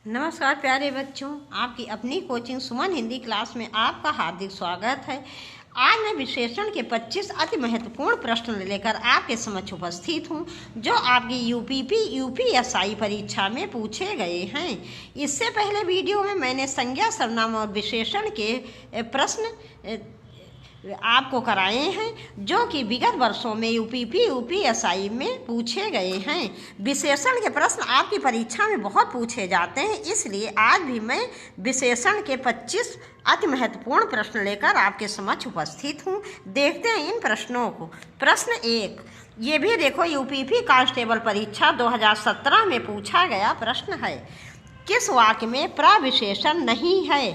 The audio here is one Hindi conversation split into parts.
नमस्कार प्यारे बच्चों, आपकी अपनी कोचिंग सुमन हिंदी क्लास में आपका हार्दिक स्वागत है। आज मैं विशेषण के 25 अति महत्वपूर्ण प्रश्न लेकर आपके समक्ष उपस्थित हूँ, जो आपकी यूपीएससी परीक्षा में पूछे गए हैं। इससे पहले वीडियो में मैंने संज्ञा, सर्वनाम और विशेषण के प्रश्न आपको कराए हैं, जो कि विगत वर्षों में यूपीएससी में पूछे गए हैं। विशेषण के प्रश्न आपकी परीक्षा में बहुत पूछे जाते हैं, इसलिए आज भी मैं विशेषण के 25 अति महत्वपूर्ण प्रश्न लेकर आपके समक्ष उपस्थित हूँ। देखते हैं इन प्रश्नों को। प्रश्न 1, ये भी देखो यूपी कांस्टेबल परीक्षा 2017 में पूछा गया प्रश्न है। किस वाक्य में प्रविशेषण नहीं है?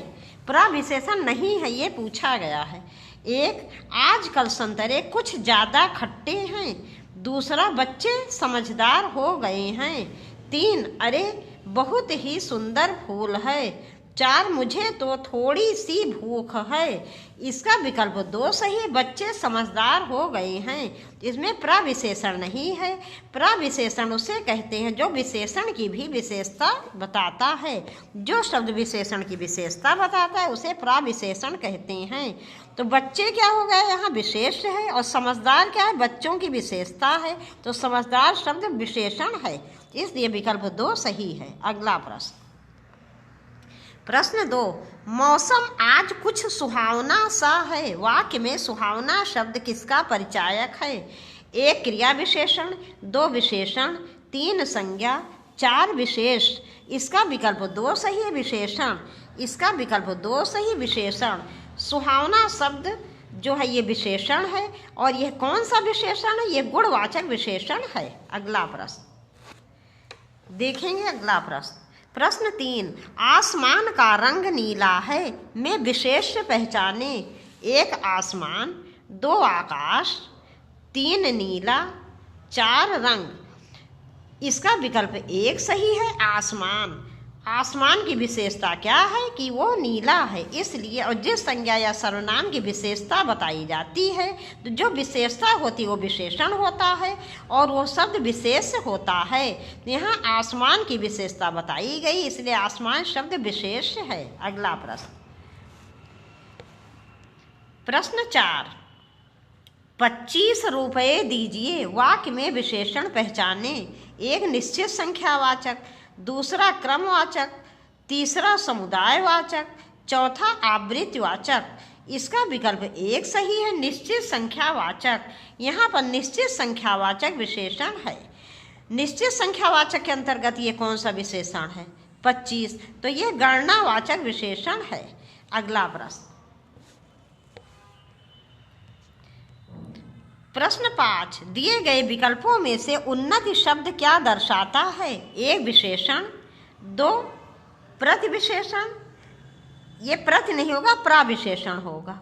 प्रविशेषण नहीं है, ये पूछा गया है। 1, आजकल संतरे कुछ ज़्यादा खट्टे हैं। दूसरा, बच्चे समझदार हो गए हैं। 3, अरे बहुत ही सुंदर फूल है। 4, मुझे तो थोड़ी सी भूख है। इसका विकल्प 2 सही है, बच्चे समझदार हो गए हैं। इसमें प्रविशेषण नहीं है। प्रविशेषण उसे कहते हैं जो विशेषण की भी विशेषता बताता है। जो शब्द विशेषण की विशेषता बताता है उसे प्रविशेषण कहते हैं। तो बच्चे क्या हो गए, यहाँ विशेष है, और समझदार क्या है, बच्चों की विशेषता है। तो समझदार शब्द विशेषण है, इसलिए विकल्प 2 सही है। अगला प्रश्न 2, मौसम आज कुछ सुहावना सा है। वाक्य में सुहावना शब्द किसका परिचायक है? 1, क्रिया विशेषण, 2, विशेषण, 3, संज्ञा, 4, विशेष। इसका विकल्प 2 सही है, विशेषण। इसका विकल्प 2 सही, विशेषण। सुहावना शब्द जो है ये विशेषण है, और यह कौन सा विशेषण है? ये गुणवाचक विशेषण है। अगला प्रश्न देखेंगे। अगला प्रश्न 3, आसमान का रंग नीला है। में विशेष पहचाने। 1, आसमान, 2, आकाश, 3, नीला, 4, रंग। इसका विकल्प 1 सही है, आसमान। आसमान की विशेषता क्या है कि वो नीला है, इसलिए। और जिस संज्ञा या सर्वनाम की विशेषता बताई जाती है, तो जो विशेषता होती है वो विशेषण होता है, और वो शब्द विशेष होता है। यहाँ आसमान की विशेषता बताई गई, इसलिए आसमान शब्द विशेष है। अगला प्रश्न 4, 25 रुपये दीजिए। वाक्य में विशेषण पहचाने। 1, निश्चित संख्यावाचक, दूसरा क्रमवाचक, तीसरा समुदायवाचक, चौथा आवृत्तिवाचक। इसका विकल्प 1 सही है, निश्चित संख्यावाचक। यहाँ पर निश्चित संख्यावाचक विशेषण है। निश्चित संख्यावाचक के अंतर्गत ये कौन सा विशेषण है? 25, तो ये गणनावाचक विशेषण है। अगला प्रश्न 5, दिए गए विकल्पों में से उन्नति शब्द क्या दर्शाता है? 1, विशेषण, 2, प्रतिविशेषण, ये प्रति नहीं होगा, प्रविशेषण होगा।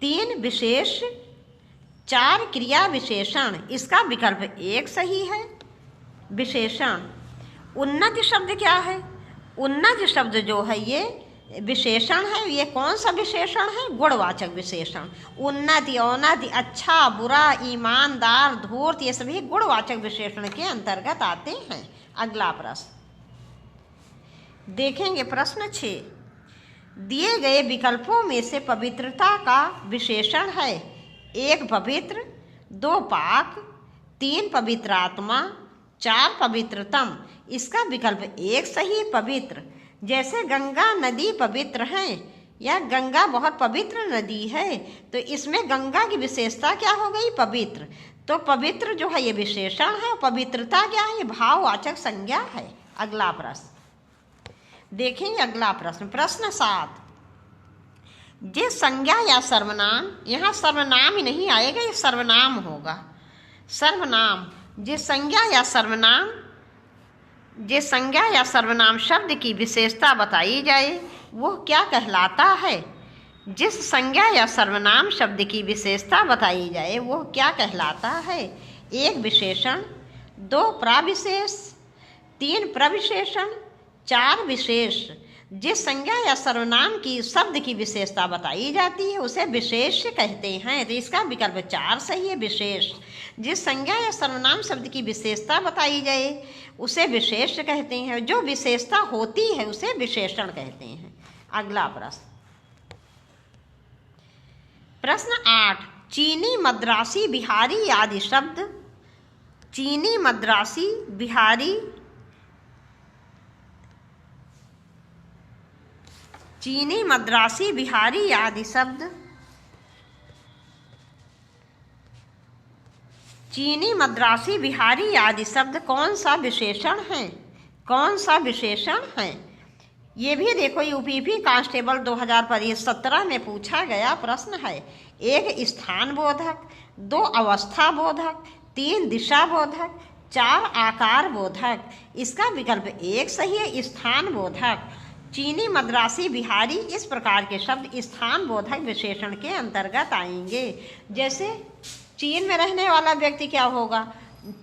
3, विशेष, 4, क्रिया विशेषण। इसका विकल्प 1 सही है, विशेषण। उन्नति शब्द क्या है? उन्नति शब्द जो है ये विशेषण है। ये कौन सा विशेषण है? गुणवाचक विशेषण। उन्नति, औन्नति, अच्छा, बुरा, ईमानदार, धूर्त, ये सभी गुणवाचक विशेषण के अंतर्गत आते हैं। अगला प्रश्न देखेंगे। प्रश्न 6, दिए गए विकल्पों में से पवित्रता का विशेषण है। 1, पवित्र, 2, पाक, 3, पवित्र आत्मा, 4, पवित्रतम। इसका विकल्प 1 सही, पवित्र। जैसे गंगा नदी पवित्र है, या गंगा बहुत पवित्र नदी है, तो इसमें गंगा की विशेषता क्या हो गई? पवित्र। तो पवित्र जो है ये विशेषण है, पवित्रता क्या है? ये भाववाचक संज्ञा है। अगला प्रश्न देखेंगे। अगला प्रश्न 7, जिस संज्ञा या सर्वनाम, यहाँ सर्वनाम ही नहीं आएगा, ये सर्वनाम होगा। सर्वनाम, जिस संज्ञा या सर्वनाम शब्द की विशेषता बताई जाए वो क्या कहलाता है? जिस संज्ञा या सर्वनाम शब्द की विशेषता बताई जाए वो क्या कहलाता है? 1, विशेषण, 2, प्रविशेष, 3, प्रविशेषण, 4, विशेष। जिस संज्ञा या सर्वनाम की शब्द की विशेषता बताई जाती है उसे विशेष कहते हैं। तो इसका विकल्प 4 सही है, विशेष। जिस संज्ञा या सर्वनाम शब्द की विशेषता बताई जाए उसे विशेष्ट कहते हैं। जो विशेषता होती है उसे विशेषण कहते हैं। अगला प्रश्न, प्रश्न 8, चीनी, मद्रासी, बिहारी आदि शब्द, चीनी, मद्रासी, बिहारी, चीनी, मद्रासी, बिहारी आदि शब्द, चीनी, मद्रासी, बिहारी आदि शब्द कौन सा विशेषण है? कौन सा विशेषण है? ये भी देखो यूपीपी कांस्टेबल 2017 में पूछा गया प्रश्न है। 1 स्थान बोधक, 2 अवस्था बोधक, 3 दिशा बोधक, 4 आकार बोधक। इसका विकल्प 1 सही है, स्थान बोधक। चीनी, मद्रासी, बिहारी इस प्रकार के शब्द स्थान बोधक विशेषण के अंतर्गत आएंगे। जैसे चीन में रहने वाला व्यक्ति क्या होगा?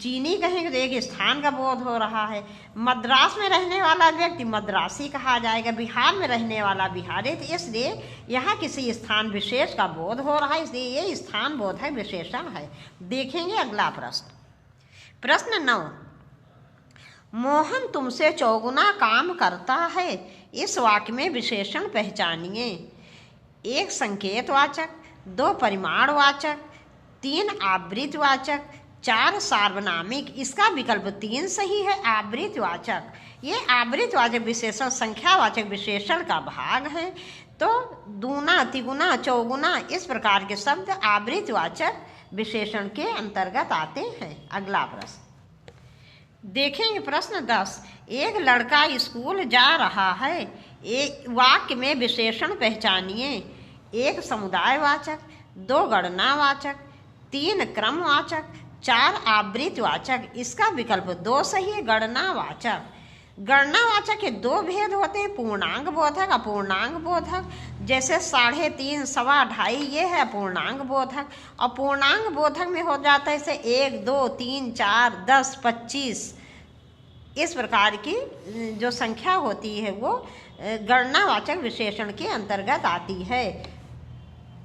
चीनी कहेंगे तो एक स्थान का बोध हो रहा है। मद्रास में रहने वाला व्यक्ति मद्रासी कहा जाएगा। बिहार में रहने वाला बिहारी, तो इसलिए यहाँ किसी स्थान विशेष का बोध हो रहा है, इसलिए ये स्थान बोधक विशेषण है। देखेंगे अगला प्रश्न, प्रश्न 9, मोहन तुमसे चौगुना काम करता है। इस वाक्य में विशेषण पहचानिए। 1 संकेतवाचक, 2 परिमाणवाचक, 3 आवृत्तिवाचक, 4 सार्वनामिक। इसका विकल्प 3 सही है, आवृत्तिवाचक। ये आवृत्तिवाचक विशेषण संख्यावाचक विशेषण का भाग है। तो दूना, तिगुना, चौगुना इस प्रकार के शब्द आवृत्तिवाचक विशेषण के अंतर्गत आते हैं। अगला प्रश्न देखेंगे, प्रश्न 10, एक लड़का स्कूल जा रहा है। एक वाक्य में विशेषण पहचानिए। 1 समुदायवाचक, 2 गणनावाचक, 3 क्रमवाचक, 4 आवृत्तिवाचक। इसका विकल्प 2 सही है, गणनावाचक। गणनावाचक के 2 भेद होते हैं, पूर्णांक बोधक, अपूर्णांक बोधक। जैसे 3.5, 2.5 ये है पूर्णांक बोधक। और पूर्णांक बोधक में हो जाता है जैसे 1, 2, 3, 4, 10, 25 इस प्रकार की जो संख्या होती है वो गणनावाचक विशेषण के अंतर्गत आती है।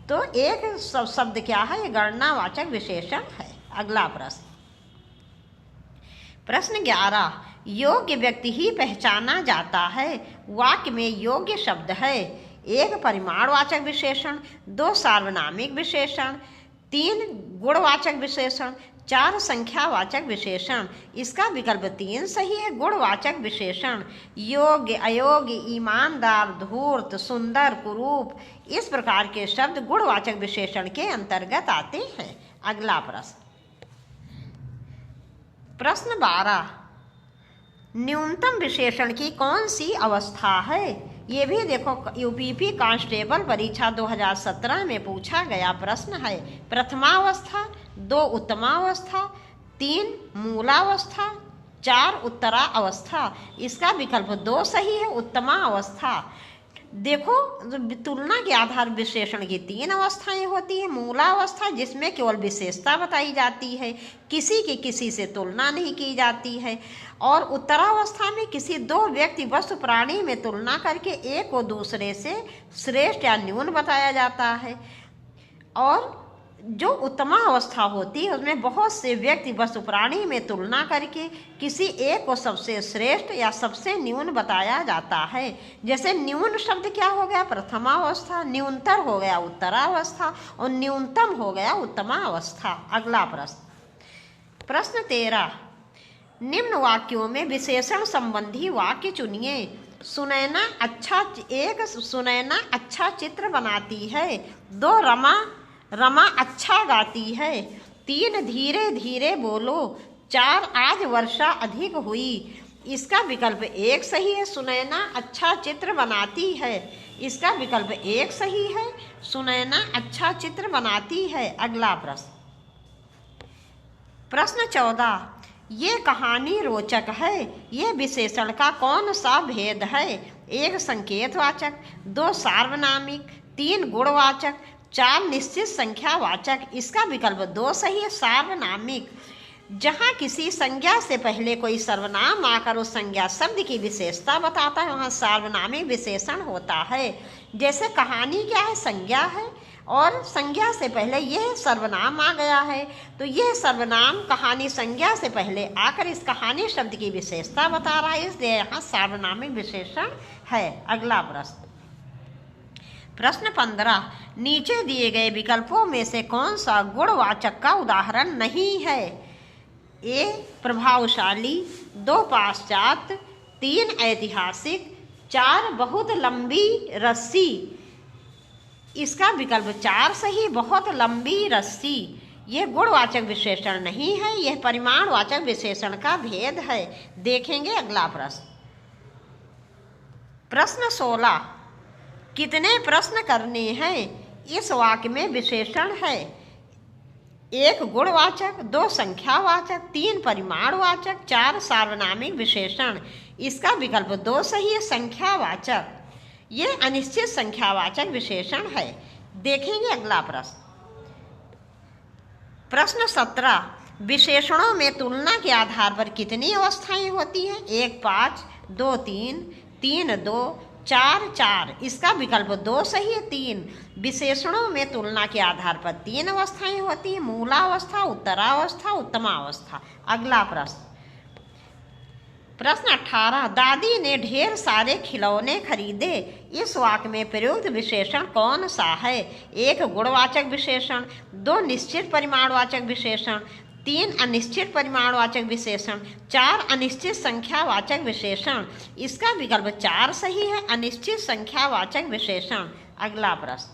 तो एक शब्द क्या है? ये गणनावाचक विशेषण है। अगला प्रश्न, प्रश्न 11, योग्य व्यक्ति ही पहचाना जाता है। वाक्य में योग्य शब्द है। 1 परिमाणवाचक विशेषण, 2 सार्वनामिक विशेषण, 3 गुणवाचक विशेषण, 4 संख्यावाचक विशेषण। इसका विकल्प 3 सही है, गुणवाचक विशेषण। योग्य, अयोग्य, ईमानदार, धूर्त, सुंदर, कुरूप इस प्रकार के शब्द गुणवाचक विशेषण के अंतर्गत आते हैं। अगला प्रश्न, प्रश्न 12, न्यूनतम विशेषण की कौन सी अवस्था है? ये भी देखो यूपीपी कांस्टेबल परीक्षा 2017 में पूछा गया प्रश्न है। प्रथमावस्था, 2 उत्तमावस्था, 3 मूलावस्था, 4 उत्तरा अवस्था। इसका विकल्प 2 सही है, उत्तमा अवस्था। देखो तुलना के आधार विशेषण की 3 अवस्थाएं होती है। मूलावस्था जिसमें केवल विशेषता बताई जाती है, किसी की किसी से तुलना नहीं की जाती है। और उत्तरावस्था में किसी 2 व्यक्ति वस्तु प्राणी में तुलना करके एक को दूसरे से श्रेष्ठ या न्यून बताया जाता है। और जो उत्तमा अवस्था होती है उसमें बहुत से व्यक्ति वस्तु प्राणी में तुलना करके किसी एक को सबसे श्रेष्ठ या सबसे न्यून बताया जाता है। जैसे न्यून शब्द क्या हो गया? प्रथमावस्था। न्यूनतर हो गया उत्तरावस्था और न्यूनतम हो गया उत्तमा अवस्था। अगला प्रश्न, प्रश्न 13, निम्न वाक्यों में विशेषण संबंधी वाक्य चुनिए। सुनैना अच्छा चित्र बनाती है। 2 रमा अच्छा गाती है। 3 धीरे धीरे बोलो। 4 आज वर्षा अधिक हुई। इसका विकल्प 1 सही है, सुनैना अच्छा चित्र बनाती है। इसका विकल्प 1 सही है, सुनैना अच्छा चित्र बनाती है। अगला प्रश्न, प्रश्न 14, ये कहानी रोचक है। ये विशेषण का कौन सा भेद है? 1 संकेतवाचक, 2 सार्वनामिक, 3 गुणवाचक, 4 निश्चित संख्यावाचक। इसका विकल्प 2 सही है, सार्वनामिक। जहाँ किसी संज्ञा से पहले कोई सर्वनाम आकर उस संज्ञा शब्द की विशेषता बताता है वहाँ सार्वनामिक विशेषण होता है। जैसे कहानी क्या है? संज्ञा है। और संज्ञा से पहले यह सर्वनाम आ गया है, तो यह सर्वनाम कहानी संज्ञा से पहले आकर इस कहानी शब्द की विशेषता बता रहा है, इसलिए यहाँ सार्वनामिक विशेषण है। अगला प्रश्न, प्रश्न 15, नीचे दिए गए विकल्पों में से कौन सा गुणवाचक का उदाहरण नहीं है? ए प्रभावशाली, 2 पाश्चात्य, 3 ऐतिहासिक, 4 बहुत लंबी रस्सी। इसका विकल्प 4 सही, बहुत लंबी रस्सी। यह गुणवाचक विशेषण नहीं है, यह परिमाणवाचक विशेषण का भेद है। देखेंगे अगला प्रश्न। प्रश्न 16, कितने प्रश्न करने हैं? इस वाक्य में विशेषण है 1 गुणवाचक, 2 संख्यावाचक, 3 परिमाणवाचक, 4 सार्वनामिक विशेषण। इसका विकल्प 2 सही है, संख्यावाचक। ये अनिश्चित संख्यावाचक विशेषण है। देखेंगे अगला प्रश्न। प्रश्न 17, विशेषणों में तुलना के आधार पर कितनी अवस्थाएं होती हैं? 1 5, 2 3, 3 2, 4 4। इसका विकल्प 2 सही है, 3। विशेषणों में तुलना के आधार पर 3 अवस्थाएं होती हैं, मूलावस्था, उत्तरावस्था, उत्तमावस्था। अगला प्रश्न। प्रश्न 18, दादी ने ढेर सारे खिलौने खरीदे। इस वाक्य में प्रयुक्त विशेषण कौन सा है? 1 गुणवाचक विशेषण, 2 निश्चित परिमाणवाचक विशेषण, 3 अनिश्चित परिमाणवाचक विशेषण, 4 अनिश्चित संख्यावाचक विशेषण। इसका विकल्प 4 सही है, अनिश्चित संख्यावाचक विशेषण। अगला प्रश्न।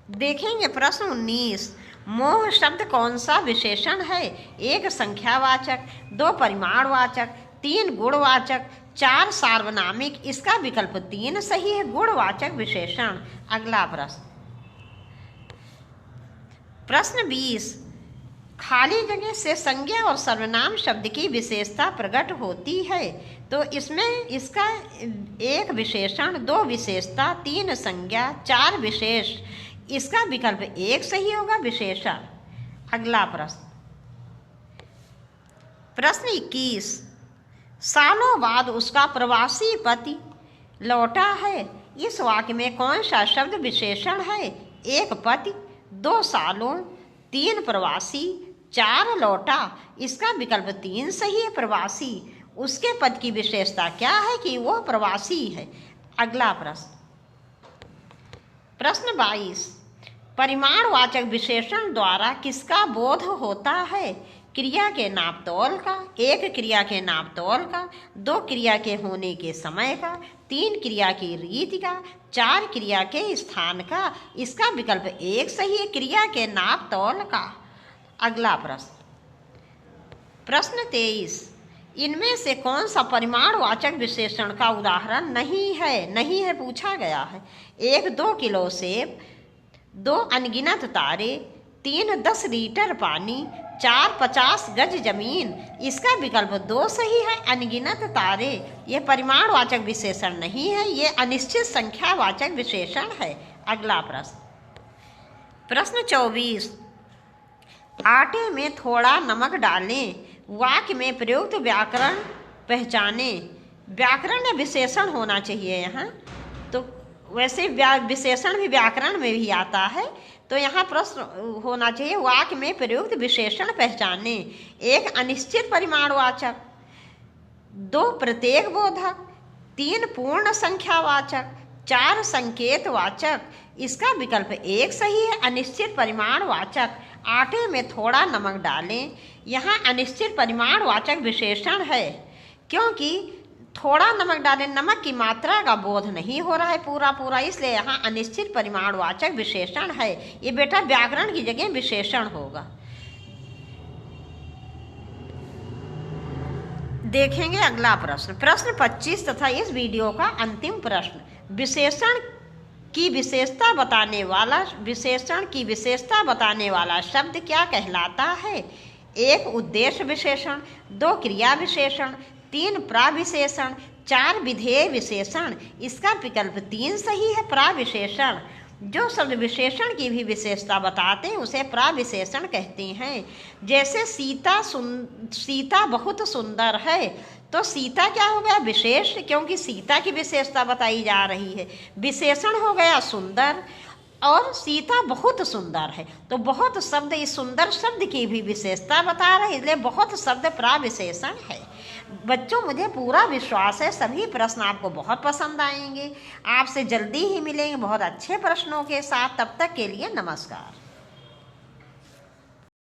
देखेंगे प्रश्न 19, मोह शब्द कौन सा विशेषण है? 1 संख्यावाचक, 2 परिमाणवाचक, 3 गुणवाचक, 4 सार्वनामिक। इसका विकल्प 3 सही है, गुणवाचक विशेषण। अगला प्रश्न। प्रश्न 20, खाली जगह से संज्ञा और सर्वनाम शब्द की विशेषता प्रकट होती है। तो इसमें इसका 1 विशेषण, 2 विशेषता, 3 संज्ञा, 4 विशेष। इसका विकल्प 1 सही होगा, विशेषण। अगला प्रश्न। प्रश्न 21, सालों बाद उसका प्रवासी पति लौटा है। इस वाक्य में कौन सा शब्द विशेषण है? 1 पति, 2 सालों, 3 प्रवासी, 4 लौटा। इसका विकल्प 3 सही है, प्रवासी। उसके पद की विशेषता क्या है कि वह प्रवासी है। अगला प्रश्न। प्रश्न 22, परिमाणवाचक विशेषण द्वारा किसका बोध होता है? क्रिया के नापतोल का, 1 क्रिया के नापतोल का, 2 क्रिया के होने के समय का, 3 क्रिया की रीति का, 4 क्रिया के स्थान का। इसका विकल्प 1 सही है, क्रिया के नापतोल का। अगला प्रश्न। प्रश्न 23, इनमें से कौन सा परिमाणवाचक विशेषण का उदाहरण नहीं है पूछा गया है? 1 2 किलो सेब, 2 अनगिनत तारे, 3 10 लीटर पानी, 4 50 गज जमीन। इसका विकल्प 2 सही है, अनगिनत तारे। यह परिमाणवाचक विशेषण नहीं है, यह अनिश्चित संख्यावाचक विशेषण है। अगला प्रश्न। प्रश्न 24, आटे में थोड़ा नमक डालें। वाक्य में प्रयुक्त व्याकरण पहचाने। व्याकरण या विशेषण होना चाहिए यहाँ, तो वैसे विशेषण भी व्याकरण में भी आता है, तो यहाँ प्रश्न होना चाहिए वाक्य में प्रयुक्त विशेषण पहचाने। 1 अनिश्चित परिमाणवाचक, 2 प्रत्येक बोधक, 3 पूर्ण संख्यावाचक, 4 संकेतवाचक। इसका विकल्प 1 सही है, अनिश्चित परिमाणवाचक। आटे में थोड़ा नमक डालें, यहाँ अनिश्चित परिमाणवाचक विशेषण है, क्योंकि थोड़ा नमक डालें, नमक की मात्रा का बोध नहीं हो रहा है पूरा, इसलिए यहाँ अनिश्चित परिमाणवाचक विशेषण है। ये बेटा व्याकरण की जगह विशेषण होगा। देखेंगे अगला प्रश्न। प्रश्न 25 तथा इस वीडियो का अंतिम प्रश्न। विशेषण की विशेषता बताने वाला शब्द क्या कहलाता है? 1 उद्देश्य विशेषण, 2 क्रिया विशेषण, 3 प्राविशेषण, 4 विधेय विशेषण। इसका विकल्प 3 सही है, प्राविशेषण। जो शब्द विशेषण की भी विशेषता बताते हैं उसे प्राविशेषण कहते हैं। जैसे सीता बहुत सुंदर है, तो सीता क्या हो गया? विशेष, क्योंकि सीता की विशेषता बताई जा रही है। विशेषण हो गया सुंदर, और सीता बहुत सुंदर है, तो बहुत शब्द इस सुंदर शब्द की भी विशेषता बता रहे, इसलिए बहुत शब्द प्राविशेषण है। बच्चों, मुझे पूरा विश्वास है सभी प्रश्न आपको बहुत पसंद आएंगे। आपसे जल्दी ही मिलेंगे बहुत अच्छे प्रश्नों के साथ। तब तक के लिए नमस्कार।